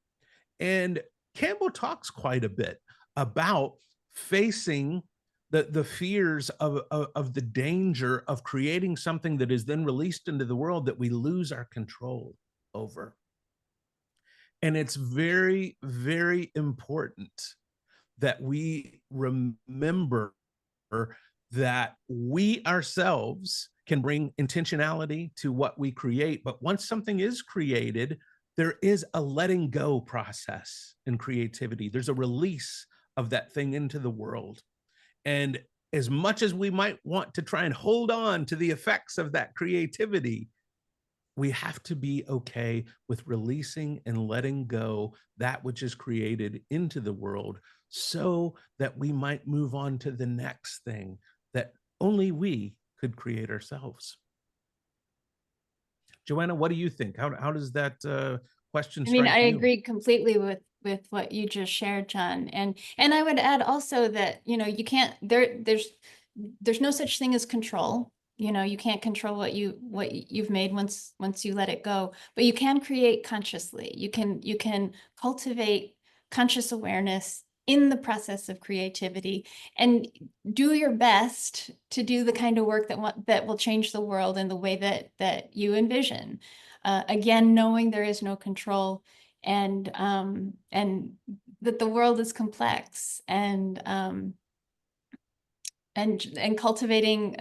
And Campbell talks quite a bit about facing the fears of the danger of creating something that is then released into the world that we lose our control over. And it's very, very important that we remember that we ourselves can bring intentionality to what we create. But once something is created, there is a letting go process in creativity. There's a release of that thing into the world. And as much as we might want to try and hold on to the effects of that creativity, we have to be okay with releasing and letting go that which is created into the world, so that we might move on to the next thing that only we could create ourselves. Joanna, what do you think? How does that question strike you? I agree completely with what you just shared, John. And I would add also that, you know, you can't, there's no such thing as control. You know, you can't control what you've made once you let it go, but you can create consciously. You can cultivate conscious awareness in the process of creativity, and do your best to do the kind of work that will change the world in the way that you envision. Again, knowing there is no control, and that the world is complex, and cultivating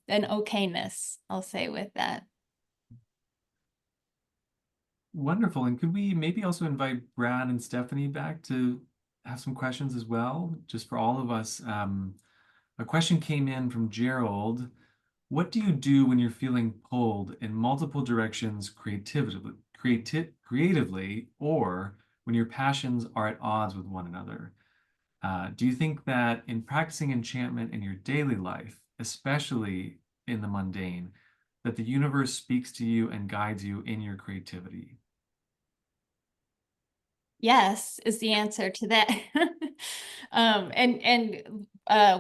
an okayness, I'll say, with that. Wonderful. And could we maybe also invite Brad and Stephanie back to have some questions as well, just for all of us? A question came in from Gerald. What do you do when you're feeling pulled in multiple directions creatively, or when your passions are at odds with one another? Do you think that in practicing enchantment in your daily life, especially in the mundane, that the universe speaks to you and guides you in your creativity? Yes, is the answer to that.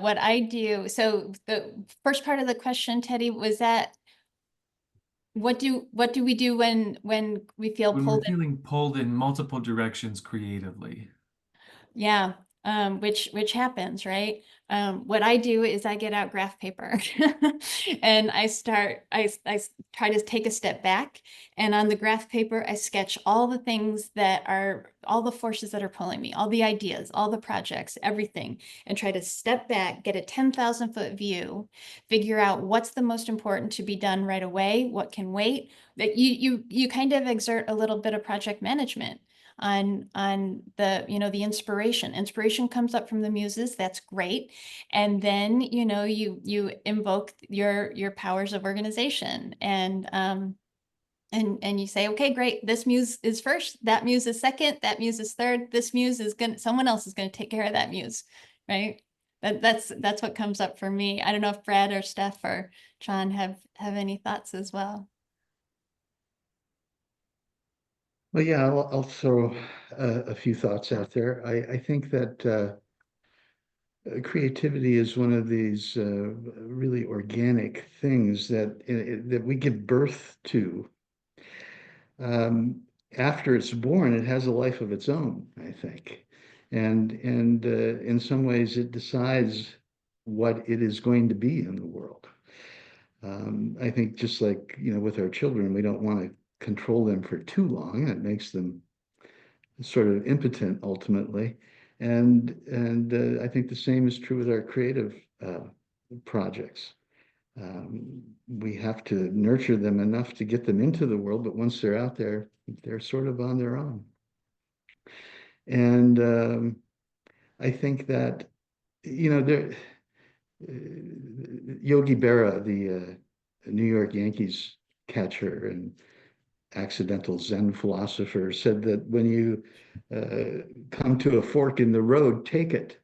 What I do, so the first part of the question, Teddy, was that what do we do when we feel When pulled we're feeling pulled in multiple directions creatively? Yeah. which happens, right? What I do is I get out graph paper and I try to take a step back, and on the graph paper, I sketch all the things that are, all the forces that are pulling me, all the ideas, all the projects, everything, and try to step back, get a 10,000-foot view, figure out what's the most important to be done right away, what can wait. That you kind of exert a little bit of project management on the, the inspiration comes up from the muses. That's great. And then, you invoke your powers of organization, and you say, okay, great, this muse is first, that muse is second, that muse is third, this muse is someone else is going to take care of that muse, right? That's what comes up for me. I don't know if Brad or Steph or John have any thoughts as well. Well, yeah, I'll throw a few thoughts out there. I think that creativity is one of these really organic things that we give birth to. After it's born, it has a life of its own, I think, and in some ways, it decides what it is going to be in the world. I think just like with our children, we don't want to control them for too long. It makes them sort of impotent ultimately. And I think the same is true with our creative projects. We have to nurture them enough to get them into the world, but once they're out there, they're sort of on their own. And I think that, there, Yogi Berra, the New York Yankees catcher and accidental Zen philosopher, said that when you come to a fork in the road, take it.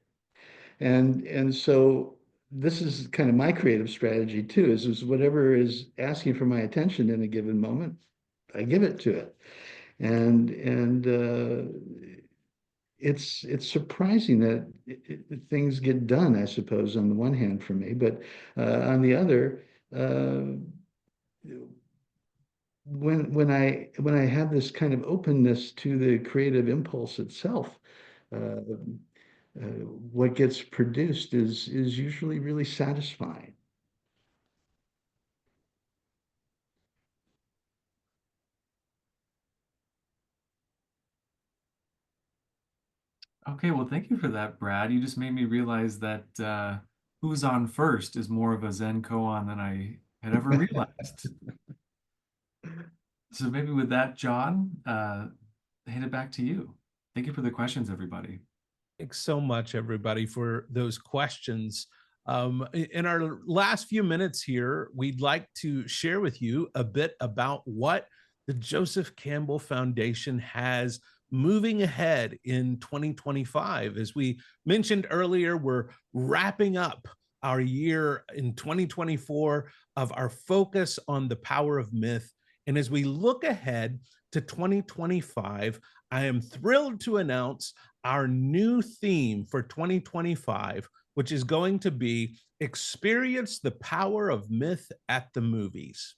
And so this is kind of my creative strategy too, is whatever is asking for my attention in a given moment, I give it to it. And it's surprising that things get done, I suppose, on the one hand for me, but on the other, when I have this kind of openness to the creative impulse itself, what gets produced is usually really satisfying. Okay, well, thank you for that, Brad. You just made me realize that who's on first is more of a Zen koan than I had ever realized. So maybe with that, John, hand it back to you. Thank you for the questions, everybody. Thanks so much, everybody, for those questions. In our last few minutes here, we'd like to share with you a bit about what the Joseph Campbell Foundation has moving ahead in 2025. As we mentioned earlier, we're wrapping up our year in 2024 of our focus on the power of myth. And as we look ahead to 2025, I am thrilled to announce our new theme for 2025, which is going to be Experience the Power of Myth at the Movies.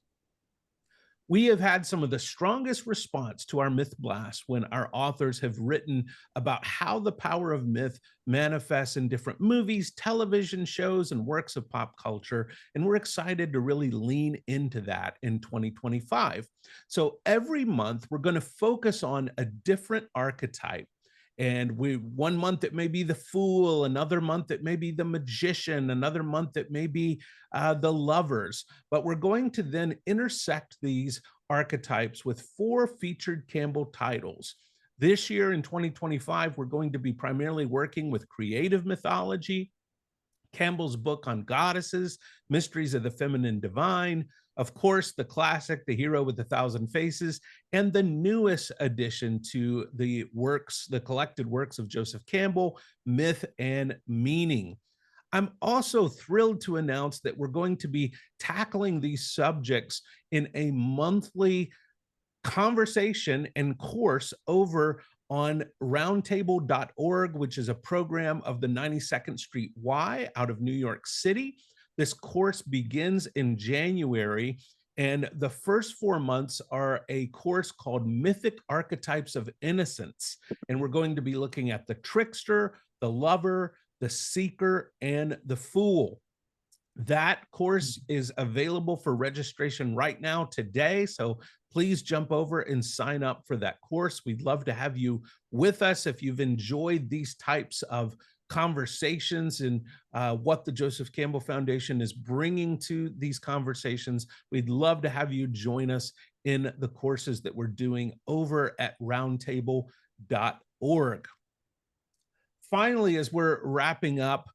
We have had some of the strongest response to our Myth Blast when our authors have written about how the power of myth manifests in different movies, television shows, and works of pop culture. And we're excited to really lean into that in 2025. So every month, we're going to focus on a different archetype. And one month it may be the fool, another month it may be the magician, another month it may be the lovers. But we're going to then intersect these archetypes with 4 featured Campbell titles. This year in 2025, we're going to be primarily working with creative mythology, Campbell's book on goddesses, Mysteries of the Feminine Divine, of course, the classic, The Hero with 1,000 Faces, and the newest addition to the works, the collected works of Joseph Campbell, Myth and Meaning. I'm also thrilled to announce that we're going to be tackling these subjects in a monthly conversation and course over on roundtable.org, which is a program of the 92nd Street Y out of New York City. This course begins in January, and the first 4 months are a course called Mythic Archetypes of Innocence. And we're going to be looking at the trickster, the Lover, the Seeker, and the Fool. That course is available for registration right now today. So please jump over and sign up for that course. We'd love to have you with us. If you've enjoyed these types of conversations and what the Joseph Campbell Foundation is bringing to these conversations, we'd love to have you join us in the courses that we're doing over at roundtable.org. Finally, as we're wrapping up,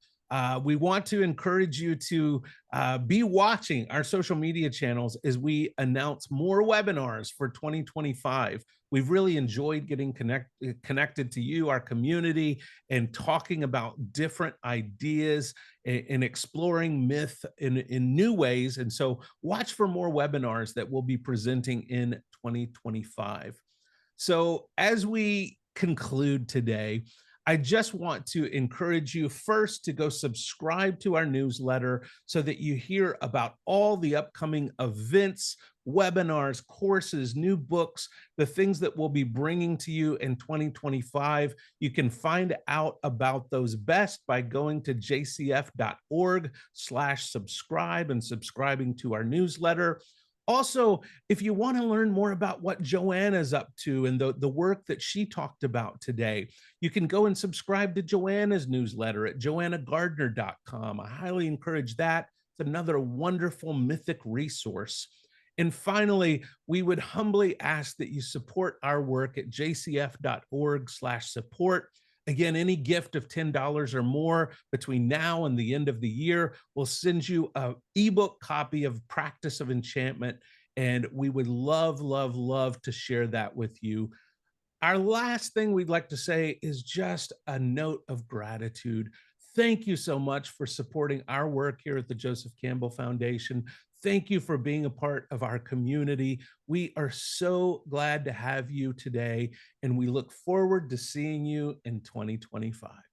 we want to encourage you to be watching our social media channels as we announce more webinars for 2025. We've really enjoyed getting connected to you, our community, and talking about different ideas and exploring myth in new ways. And so watch for more webinars that we'll be presenting in 2025. So as we conclude today, I just want to encourage you first to go subscribe to our newsletter so that you hear about all the upcoming events, webinars, courses, new books, the things that we'll be bringing to you in 2025. You can find out about those best by going to jcf.org/subscribe and subscribing to our newsletter. Also, if you want to learn more about what Joanna's up to and the work that she talked about today, you can go and subscribe to Joanna's newsletter at joannagardner.com. I highly encourage that. It's another wonderful mythic resource. And finally, we would humbly ask that you support our work at jcf.org/support. Again, any gift of $10 or more between now and the end of the year will send you an ebook copy of Practice of Enchantment, and we would love, love, love to share that with you. Our last thing we'd like to say is just a note of gratitude. Thank you so much for supporting our work here at the Joseph Campbell Foundation. Thank you for being a part of our community. We are so glad to have you today, and we look forward to seeing you in 2025.